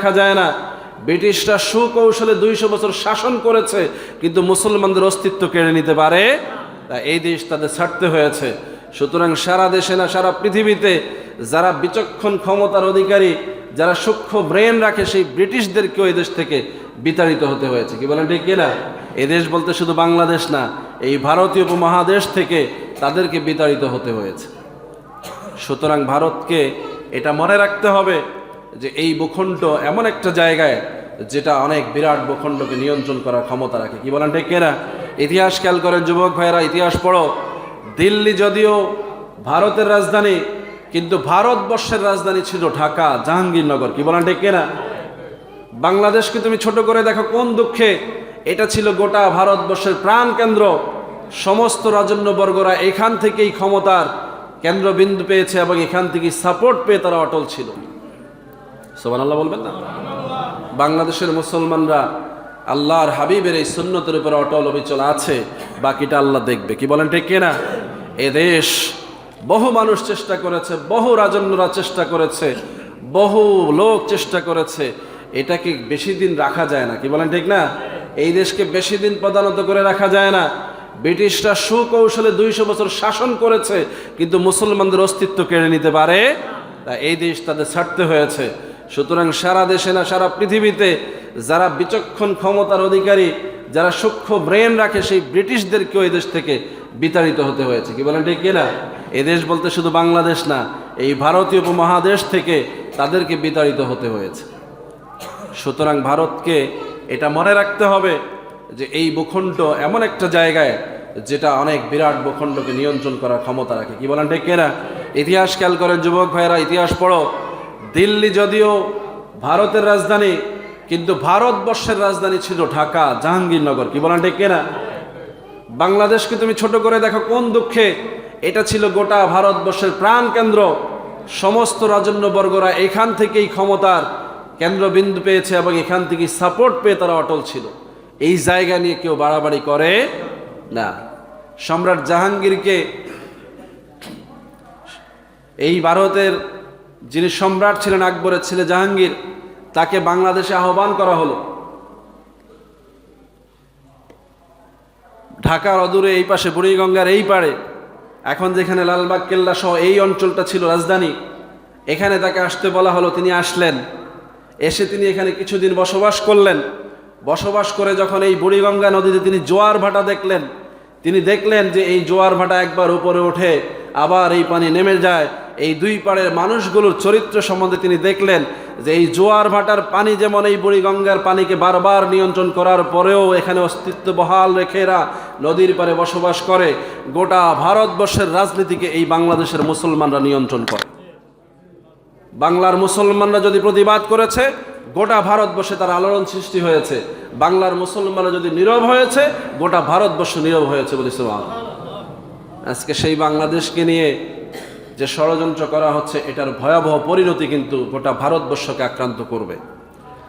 রাখা যায় না। ব্রিটিশরা সুকৌশলে 200 বছর শাসন করেছে, কিন্তু মুসলমানদের অস্তিত্ব কেড়ে নিতে পারে তা এই দেশ তাদের ছাড়তে হয়েছে। সুতরাং সারা দেশে না সারা পৃথিবীতে যারা বিচক্ষণ ক্ষমতার অধিকারী, যারা সূক্ষ্ম ব্রেন রাখে, সেই ব্রিটিশদেরকেও এই দেশ থেকে বিতাড়িত হতে হয়েছে। কি বলেন ঠিক কিনা? এই দেশ বলতে শুধু বাংলাদেশ না, এই ভারতীয় উপমহাদেশ থেকে তাদেরকে বিতাড়িত হতে হয়েছে। সুতরাং ভারতকে এটা মনে রাখতে হবে যে এই ভূখণ্ড এমন একটা জায়গায় যেটা অনেক বিরাট ভূখণ্ডকে নিয়ন্ত্রণ করার ক্ষমতা রাখে। কি বলেন ঠিক কিনা? ইতিহাস খেয়াল করেন যুবক ভাইয়েরা, ইতিহাস পড়ো। দিল্লি যদিও ভারতের রাজধানী, কিন্তু ভারতবর্ষের রাজধানী ছিল ঢাকা, জাহাঙ্গীরনগর। কি বলেন ঠিক কিনা? বাংলাদেশকে তুমি ছোট করে দেখো কোন দুঃখে, এটা ছিল গোটা ভারতবর্ষের প্রাণ কেন্দ্র। সমস্ত রাজন্যবর্গরা এখান থেকেই ক্ষমতার কেন্দ্রবিন্দু পেয়েছে এবং এখান থেকেই সাপোর্ট পেয়ে তারা অটল ছিল। সুবহানাল্লাহ বলবেন না? বাংলাদেশের মুসলমানরা আল্লাহর হাবিবের এই সুন্নতের উপর অটল অবিচল আছে, বাকিটা আল্লাহ দেখবে। কি বলেন ঠিক কিনা? এদেশ বহু মানুষ চেষ্টা করেছে, বহু রাজন্যরা চেষ্টা করেছে, বহু লোক চেষ্টা করেছে, এটাকে বেশি দিন রাখা যায় না। কি বলেন ঠিক না? এই দেশকে বেশি দিন প্রধানত করে রাখা যায় না। ব্রিটিশরা সুকৌশলে 200 বছর শাসন করেছে, কিন্তু মুসলমানদের অস্তিত্ব কেড়ে নিতে পারে তা এই দেশ তাদের ছাড়তে হয়েছে। সুতরাং সারা দেশে না সারা পৃথিবীতে যারা বিচক্ষণ ক্ষমতার অধিকারী, যারা সূক্ষ্ম ব্রেন রাখে, সেই ব্রিটিশদেরকেও এই দেশ থেকে বিতাড়িত হতে হয়েছে। কি বলেন ঠিক কিনা? এই দেশ বলতে শুধু বাংলাদেশ না, এই ভারতীয় উপমহাদেশ থেকে তাদেরকে বিতাড়িত হতে হয়েছে। সুতরাং ভারতকে এটা মনে রাখতে হবে যে এই ভূখণ্ড এমন একটা জায়গায় যেটা অনেক বিরাট ভূখণ্ডকে নিয়ন্ত্রণ করার ক্ষমতা রাখে। কি বলেন ঠিক কিনা? ইতিহাস খেয়াল করেন যুবক ভাইয়েরা, ইতিহাস পড়ো। দিল্লি যদিও ভারতের রাজধানী, কিন্তু ভারতবর্ষের রাজধানী ছিল ঢাকা, জাহাঙ্গীরনগর। কি বলেন ঠিক কিনা? বাংলাদেশকে তুমি ছোট করে দেখো কোন দুঃখে, এটা ছিল গোটা ভারতবর্ষের প্রাণ কেন্দ্র। সমস্ত রাজন্যবর্গরা এখান থেকেই ক্ষমতার কেন্দ্রবিন্দু পেয়েছে এবং এখান থেকেই সাপোর্ট পেয়ে তারা অটল ছিল। এই জায়গা নিয়ে কেউ বাড়াবাড়ি করে না। সম্রাট জাহাঙ্গীরকে, এই ভারতের যিনি সম্রাট ছিলেন আকবরের ছেলে জাহাঙ্গীর, তাকে বাংলাদেশে আহ্বান করা হলো। ঢাকার অদূরে এই পাশে বুড়িগঙ্গার এই পাড়ে, এখন যেখানে লালবাগ কেল্লা সহ এই অঞ্চলটা ছিল রাজধানী, এখানে তাকে আসতে বলা হলো। তিনি আসলেন, এসে তিনি এখানে কিছুদিন বসবাস করলেন। বসবাস করে যখন এই বুড়িগঙ্গা নদীতে তিনি জোয়ার ভাটা দেখলেন, তিনি দেখলেন যে এই জোয়ার ভাটা একবার উপরে ওঠে, আবার এই পানি নেমে যায়। এই দুই পাড়ের মানুষগুলোর চরিত্র সম্বন্ধে তিনি দেখলেন যে এই জোয়ার ভাটার পানি যেমন এই বুড়িগঙ্গার পানিকে বারবার নিয়ন্ত্রণ করার পরেও এখানে অস্তিত্ব বহাল রেখে এরা নদীর পাড়ে বসবাস করে, গোটা ভারতবর্ষের রাজনীতিকে এই বাংলাদেশের মুসলমানরা নিয়ন্ত্রণ করে। বাংলার মুসলমানরা যদি প্রতিবাদ করেছে, গোটা ভারতবর্ষে তার আলোড়ন সৃষ্টি হয়েছে। বাংলার মুসলমানরা যদি নীরব হয়েছে, গোটা ভারতবর্ষ নীরব হয়েছে বলে সুবহানাল্লাহ। আজকে সেই বাংলাদেশকে নিয়ে যে ষড়যন্ত্র করা হচ্ছে, এটার ভয়াবহ পরিণতি কিন্তু গোটা ভারতবর্ষকে আক্রান্ত করবে।